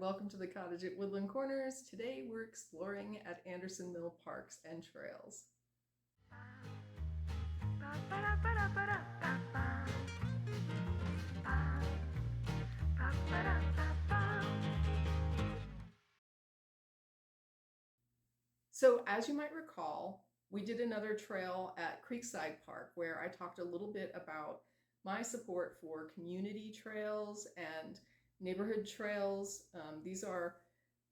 welcome to the Cottage at Woodland Corners. Today we're exploring at Anderson Mill Parks and Trails. So as you might recall, we did another trail at Creekside Park where I talked a little bit about my support for community trails and neighborhood trails. These are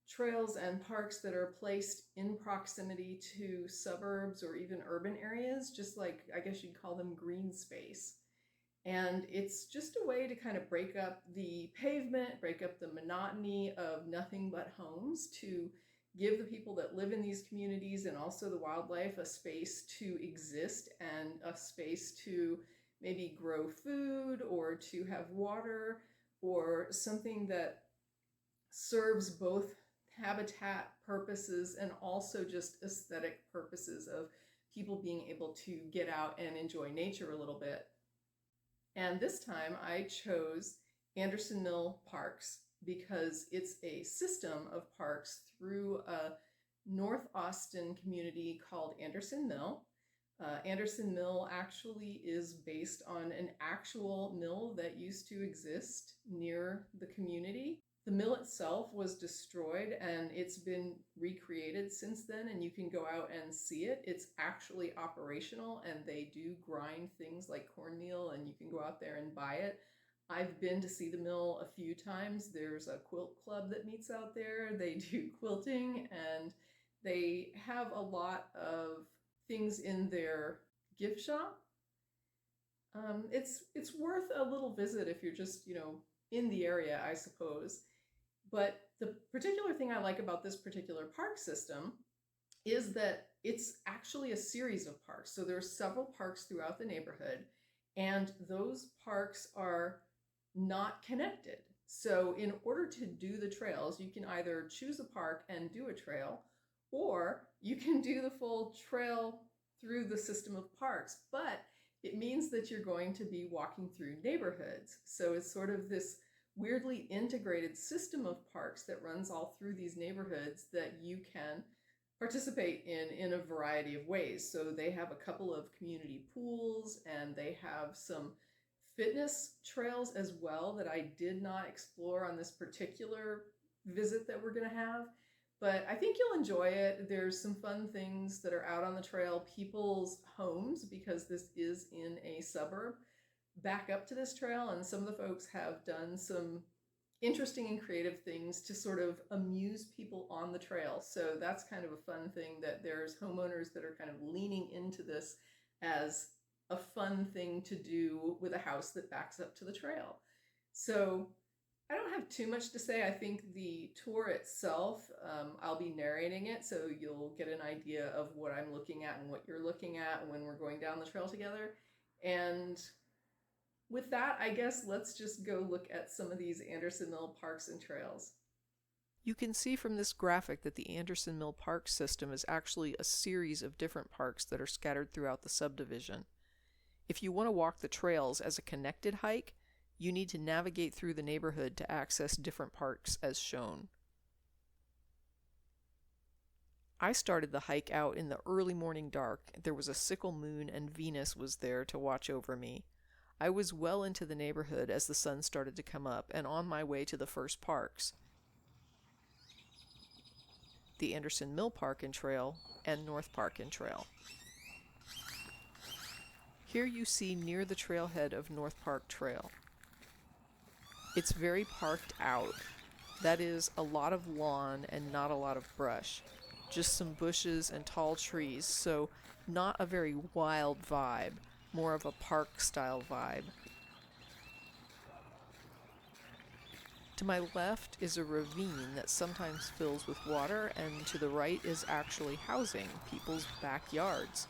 trails and parks that are placed in proximity to suburbs or even urban areas, just like I guess you'd call them green space. And it's just a way to kind of break up the pavement, break up the monotony of nothing but homes, to give the people that live in these communities and also the wildlife a space to exist and a space to maybe grow food or to have water or something that serves both habitat purposes and also just aesthetic purposes of people being able to get out and enjoy nature a little bit. And this time I chose Anderson Mill Parks because it's a system of parks through a North Austin community called Anderson Mill. Anderson Mill actually is based on an actual mill that used to exist near the community. The mill itself was destroyed and it's been recreated since then, and you can go out and see it. It's actually operational and they do grind things like cornmeal and you can go out there and buy it. I've been to see the mill a few times. There's a quilt club that meets out there. They do quilting and they have a lot of things in their gift shop. It's worth a little visit if you're just, in the area, I suppose. But the particular thing I like about this particular park system is that it's actually a series of parks. So there are several parks throughout the neighborhood, and those parks are not connected. So in order to do the trails, you can either choose a park and do a trail, or you can do the full trail through the system of parks. But it means that you're going to be walking through neighborhoods. So it's sort of this weirdly integrated system of parks that runs all through these neighborhoods that you can participate in a variety of ways. So they have a couple of community pools and they have some fitness trails as well that I did not explore on this particular visit that we're going to have. But I think you'll enjoy it. There's some fun things that are out on the trail. People's homes, because this is in a suburb, back up to this trail, and some of the folks have done some interesting and creative things to sort of amuse people on the trail. So that's kind of a fun thing, that there's homeowners that are kind of leaning into this as a fun thing to do with a house that backs up to the trail. So I don't have too much to say. I think the tour itself, I'll be narrating it, so you'll get an idea of what I'm looking at and what you're looking at when we're going down the trail together. And with that, I guess let's just go look at some of these Anderson Mill parks and trails. You can see from this graphic that the Anderson Mill Park system is actually a series of different parks that are scattered throughout the subdivision. If you want to walk the trails as a connected hike, you need to navigate through the neighborhood to access different parks as shown. I started the hike out in the early morning dark. There was a sickle moon and Venus was there to watch over me. I was well into the neighborhood as the sun started to come up and on my way to the first parks, the Anderson Mill Park and Trail and North Park and Trail. Here you see near the trailhead of North Park Trail. It's very parked out. That is, a lot of lawn and not a lot of brush. Just some bushes and tall trees, so not a very wild vibe. More of a park-style vibe. To my left is a ravine that sometimes fills with water, and to the right is actually housing, people's backyards.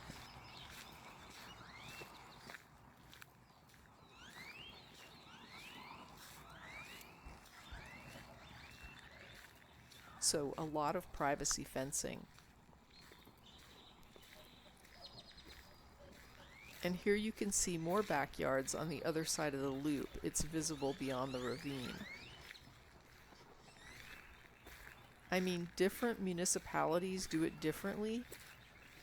So a lot of privacy fencing. And here you can see more backyards on the other side of the loop. It's visible beyond the ravine. I mean, different municipalities do it differently,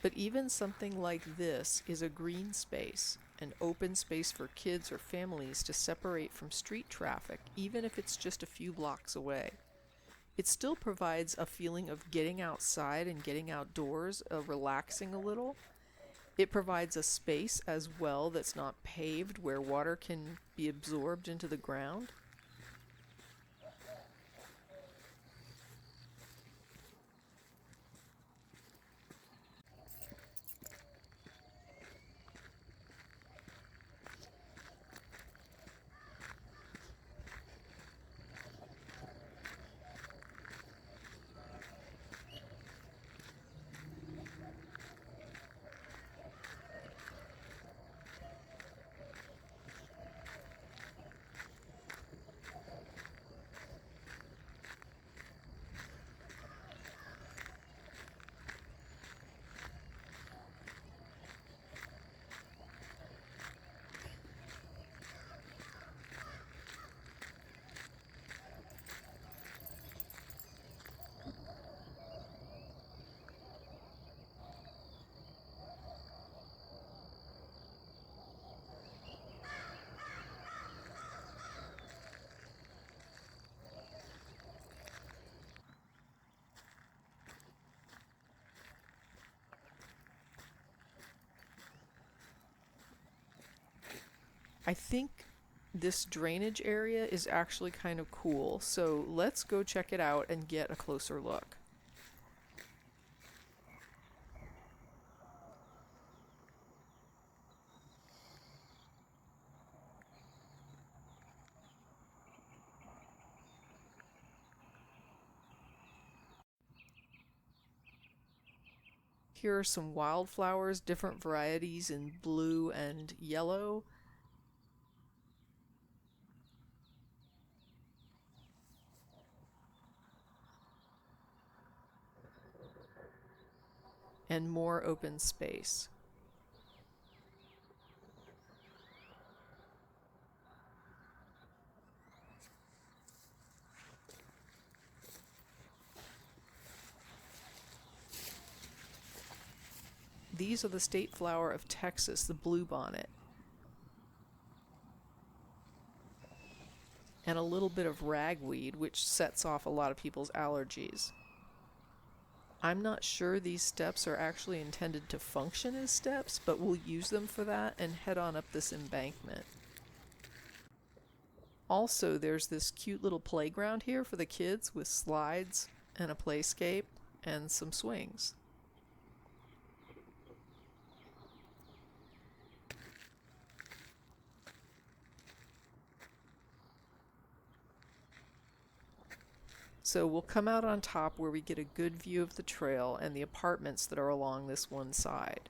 but even something like this is a green space, an open space for kids or families to separate from street traffic, even if it's just a few blocks away. It still provides a feeling of getting outside and getting outdoors, relaxing a little. It provides a space as well that's not paved where water can be absorbed into the ground. I think this drainage area is actually kind of cool, so let's go check it out and get a closer look. Here are some wildflowers, different varieties in blue and yellow. And more open space. These are the state flower of Texas, the bluebonnet. And a little bit of ragweed, which sets off a lot of people's allergies. I'm not sure these steps are actually intended to function as steps, but we'll use them for that and head on up this embankment. Also, there's this cute little playground here for the kids with slides and a playscape and some swings. So we'll come out on top where we get a good view of the trail and the apartments that are along this one side.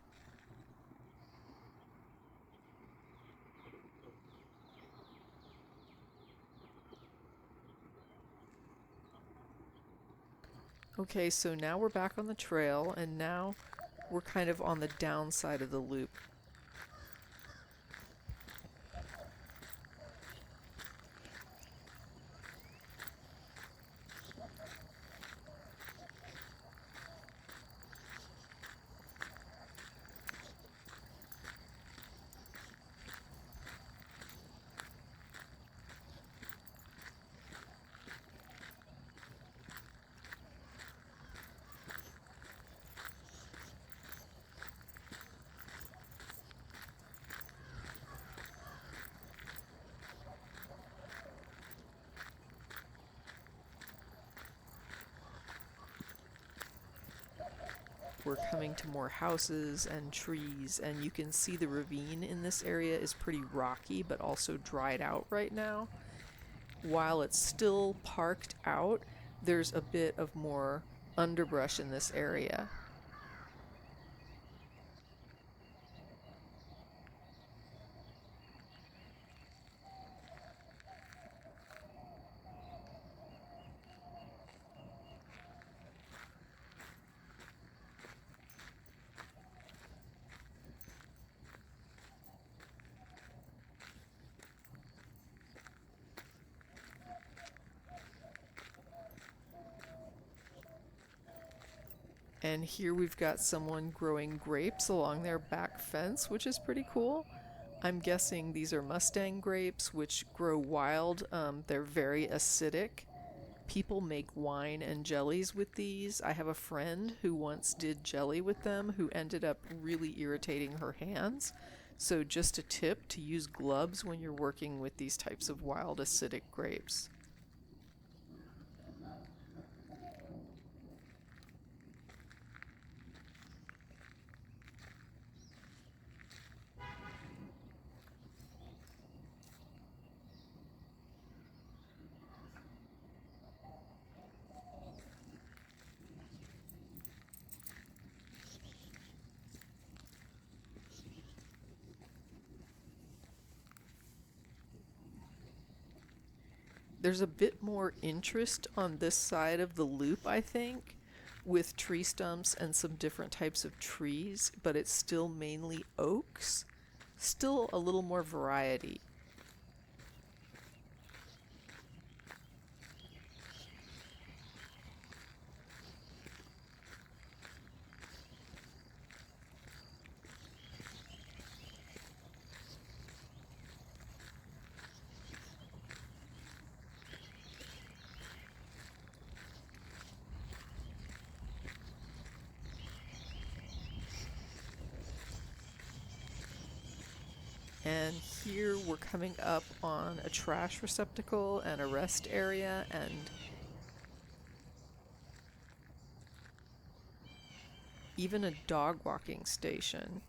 Okay, so now we're back on the trail, and now we're kind of on the downside of the loop. We're coming to more houses and trees, and you can see the ravine in this area is pretty rocky but also dried out right now. While it's still parked out, there's a bit of more underbrush in this area. And here we've got someone growing grapes along their back fence, which is pretty cool. I'm guessing these are Mustang grapes, which grow wild. They're very acidic. People make wine and jellies with these. I have a friend who once did jelly with them who ended up really irritating her hands. So just a tip to use gloves when you're working with these types of wild acidic grapes. There's a bit more interest on this side of the loop, I think, with tree stumps and some different types of trees, but it's still mainly oaks. Still a little more variety. And here we're coming up on a trash receptacle and a rest area and even a dog walking station.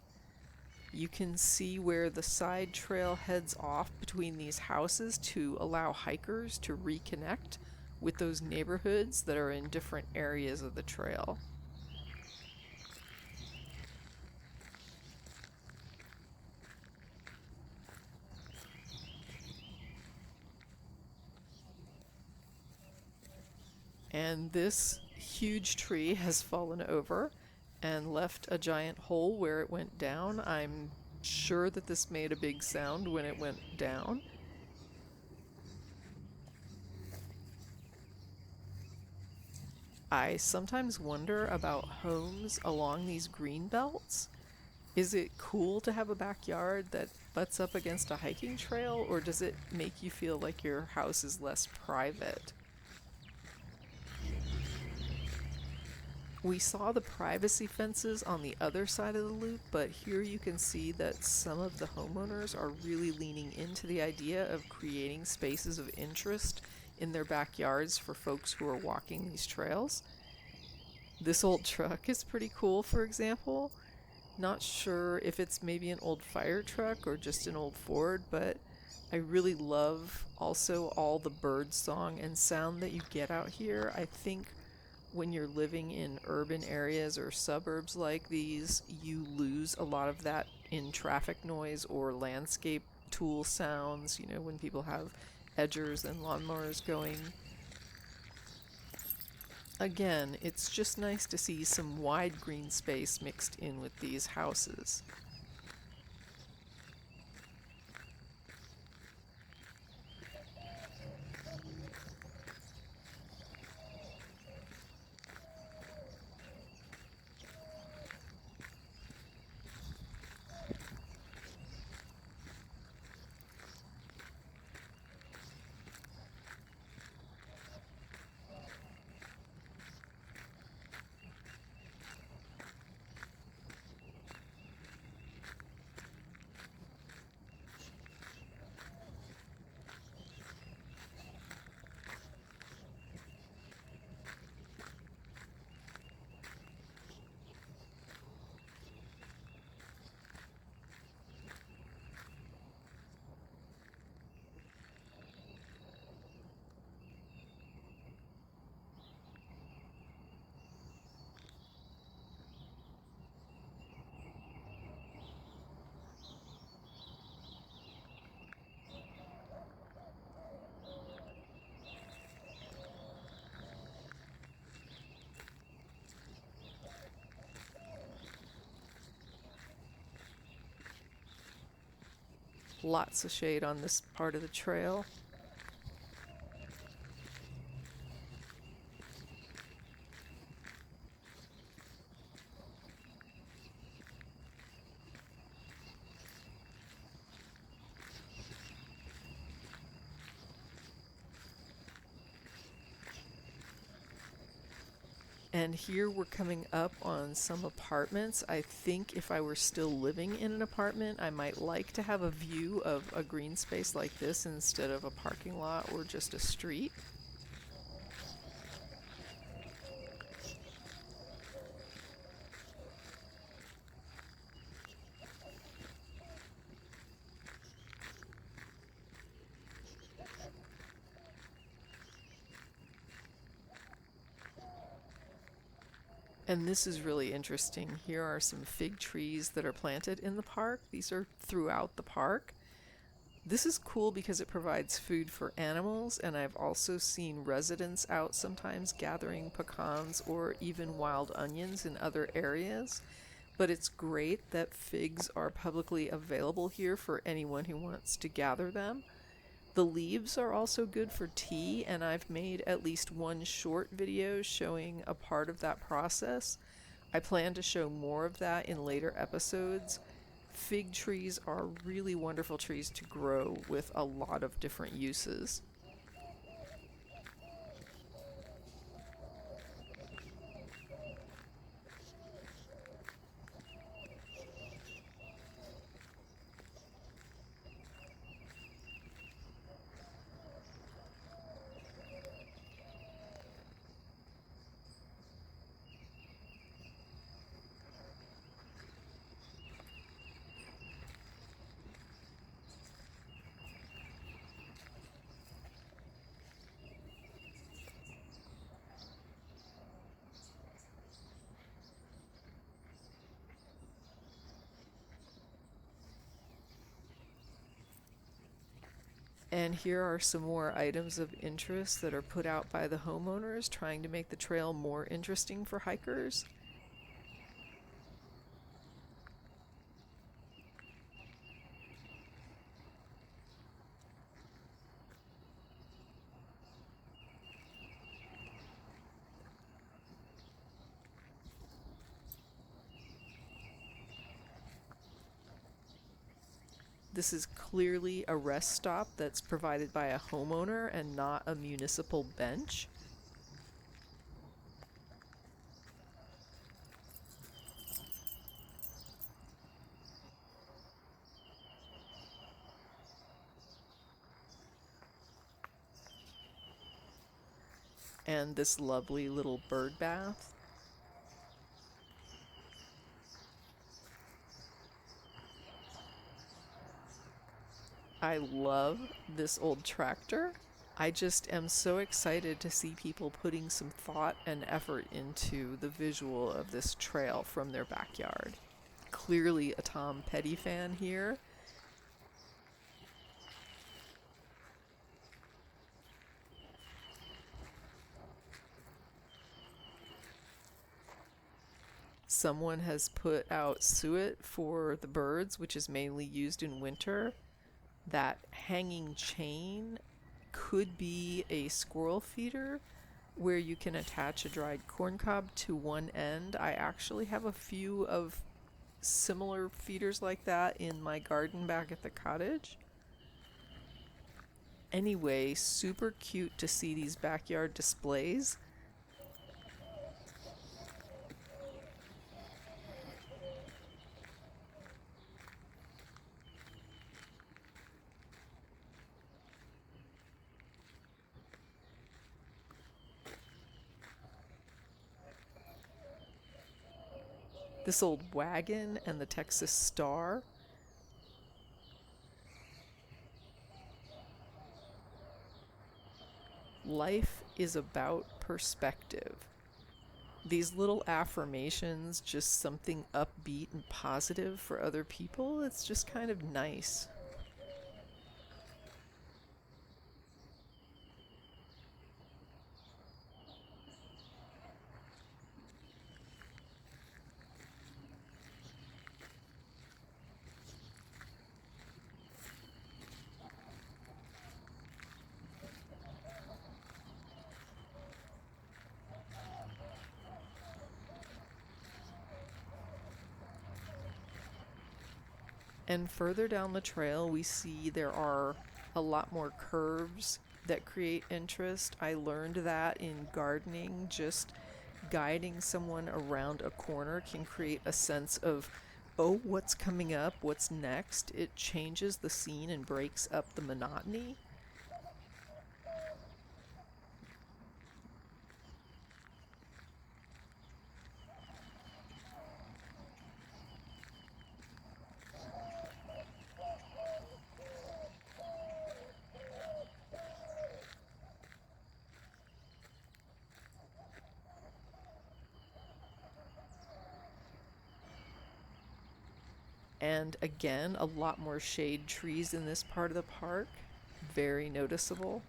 You can see where the side trail heads off between these houses to allow hikers to reconnect with those neighborhoods that are in different areas of the trail. And this huge tree has fallen over and left a giant hole where it went down. I'm sure that this made a big sound when it went down. I sometimes wonder about homes along these green belts. Is it cool to have a backyard that butts up against a hiking trail, or does it make you feel like your house is less private? We saw the privacy fences on the other side of the loop, but here you can see that some of the homeowners are really leaning into the idea of creating spaces of interest in their backyards for folks who are walking these trails. This old truck is pretty cool, for example. Not sure if it's maybe an old fire truck or just an old Ford, but I really love also all the bird song and sound that you get out here. I think when you're living in urban areas or suburbs like these, you lose a lot of that in traffic noise or landscape tool sounds, when people have edgers and lawnmowers going. Again, it's just nice to see some wide green space mixed in with these houses. Lots of shade on this part of the trail. And here we're coming up on some apartments. I think if I were still living in an apartment, I might like to have a view of a green space like this instead of a parking lot or just a street. And this is really interesting. Here are some fig trees that are planted in the park. These are throughout the park. This is cool because it provides food for animals, and I've also seen residents out sometimes gathering pecans or even wild onions in other areas. But it's great that figs are publicly available here for anyone who wants to gather them. The leaves are also good for tea, and I've made at least one short video showing a part of that process. I plan to show more of that in later episodes. Fig trees are really wonderful trees to grow with a lot of different uses. And here are some more items of interest that are put out by the homeowners trying to make the trail more interesting for hikers. This is clearly a rest stop that's provided by a homeowner and not a municipal bench. And this lovely little bird bath. I love this old tractor. I just am so excited to see people putting some thought and effort into the visual of this trail from their backyard. Clearly a Tom Petty fan here. Someone has put out suet for the birds, which is mainly used in winter. That hanging chain could be a squirrel feeder where you can attach a dried corn cob to one end. I actually have a few of similar feeders like that in my garden back at the cottage. Anyway, super cute to see these backyard displays. This old wagon and the Texas Star. Life is about perspective. These little affirmations, just something upbeat and positive for other people, it's just kind of nice. And further down the trail, we see there are a lot more curves that create interest. I learned that in gardening, just guiding someone around a corner can create a sense of, oh, what's coming up, what's next. It changes the scene and breaks up the monotony. And again, a lot more shade trees in this part of the park. Very noticeable.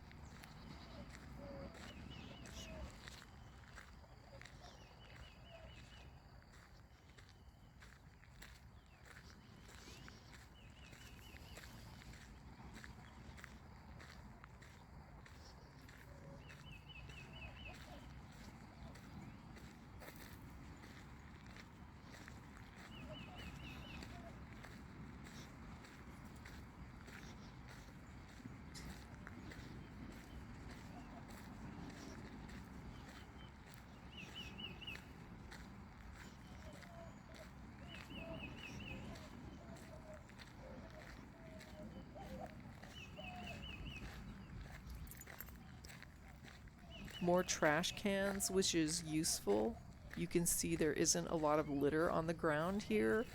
More trash cans, which is useful. You can see there isn't a lot of litter on the ground here,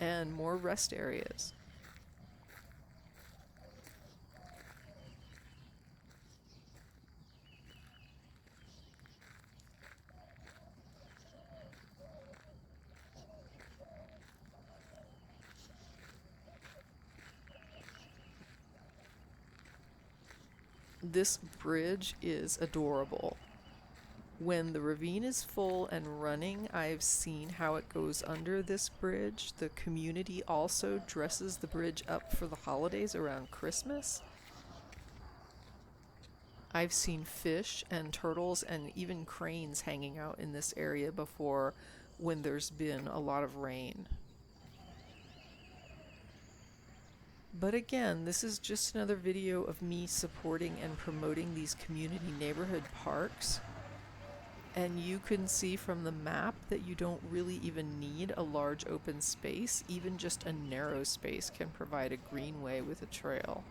and more rest areas. This bridge is adorable. When the ravine is full and running, I've seen how it goes under this bridge. The community also dresses the bridge up for the holidays around Christmas. I've seen fish and turtles and even cranes hanging out in this area before when there's been a lot of rain. But again, this is just another video of me supporting and promoting these community neighborhood parks. And you can see from the map that you don't really even need a large open space. Even just a narrow space can provide a greenway with a trail.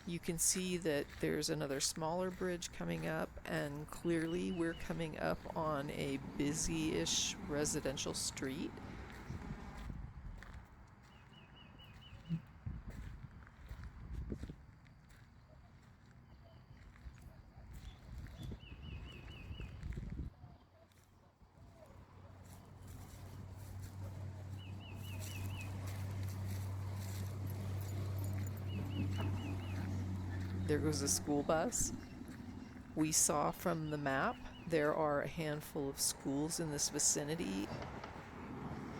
You can see that there's another smaller bridge coming up, and clearly we're coming up on a busy-ish residential street. There goes a school bus. We saw from the map there are a handful of schools in this vicinity.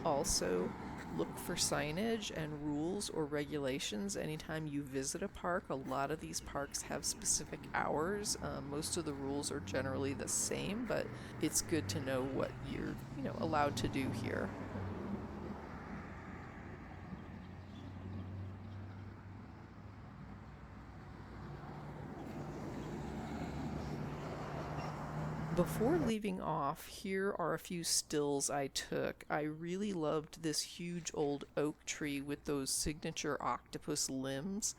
Also, look for signage and rules or regulations anytime you visit a park. A lot of these parks have specific hours. Most of the rules are generally the same, but it's good to know what you're, allowed to do here. Before leaving off, here are a few stills I took. I really loved this huge old oak tree with those signature octopus limbs.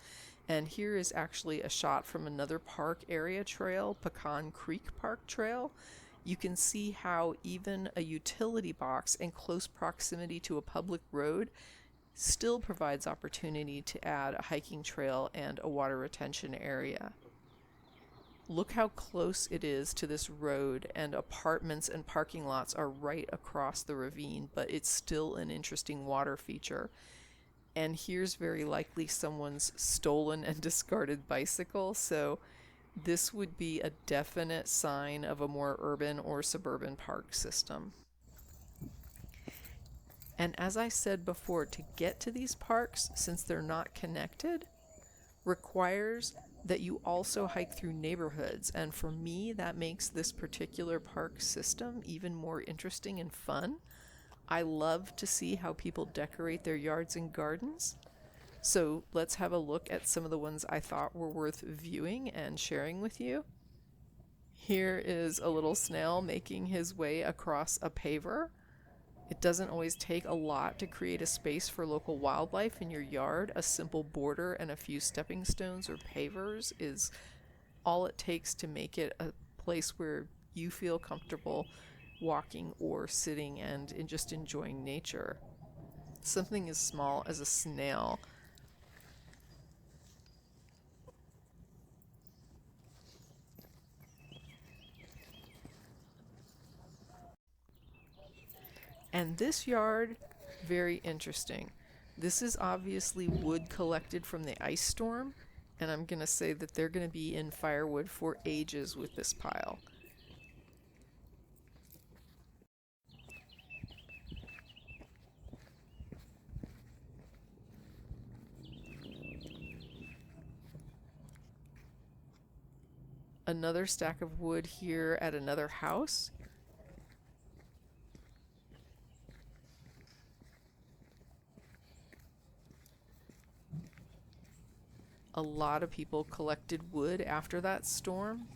And here is actually a shot from another park area trail, Pecan Creek Park Trail. You can see how even a utility box in close proximity to a public road still provides opportunity to add a hiking trail and a water retention area. Look how close it is to this road, and apartments and parking lots are right across the ravine, but it's still an interesting water feature. And here's very likely someone's stolen and discarded bicycle, so this would be a definite sign of a more urban or suburban park system. And as I said before, to get to these parks, since they're not connected, requires that you also hike through neighborhoods, and for me that makes this particular park system even more interesting and fun. I love to see how people decorate their yards and gardens. So let's have a look at some of the ones I thought were worth viewing and sharing with you. Here is a little snail making his way across a paver. It doesn't always take a lot to create a space for local wildlife in your yard. A simple border and a few stepping stones or pavers is all it takes to make it a place where you feel comfortable walking or sitting and just enjoying nature. Something as small as a snail and this yard, very interesting. This is obviously wood collected from the ice storm, and I'm going to say that they're going to be in firewood for ages with this pile. Another stack of wood here at another house. A lot of people collected wood after that storm.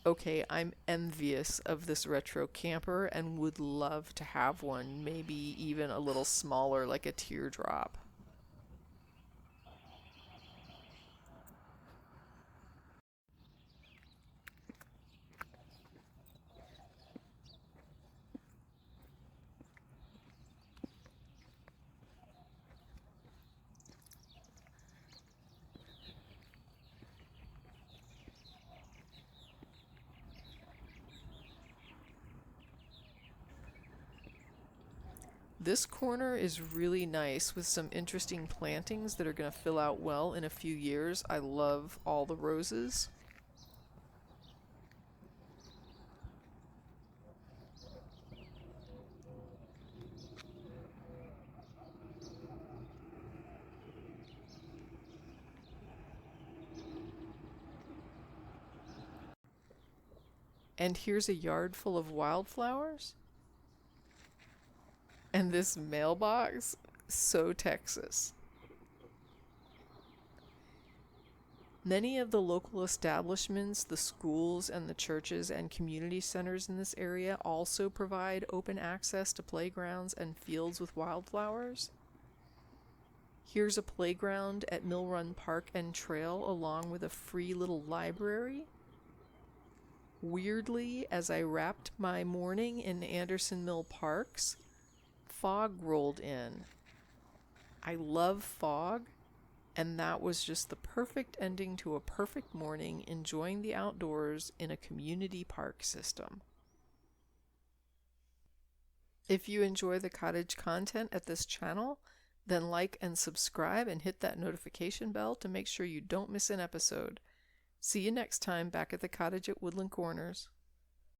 Okay, I'm envious of this retro camper and would love to have one, maybe even a little smaller, like a teardrop. This corner is really nice with some interesting plantings that are going to fill out well in a few years. I love all the roses. And here's a yard full of wildflowers. And this mailbox, so Texas. Many of the local establishments, the schools and the churches and community centers in this area also provide open access to playgrounds and fields with wildflowers. Here's a playground at Mill Run Park and Trail along with a free little library. Weirdly, as I wrapped my morning in Anderson Mill Parks, fog rolled in. I love fog, and that was just the perfect ending to a perfect morning enjoying the outdoors in a community park system. If you enjoy the cottage content at this channel, then like and subscribe and hit that notification bell to make sure you don't miss an episode. See you next time back at the cottage at Woodland Corners.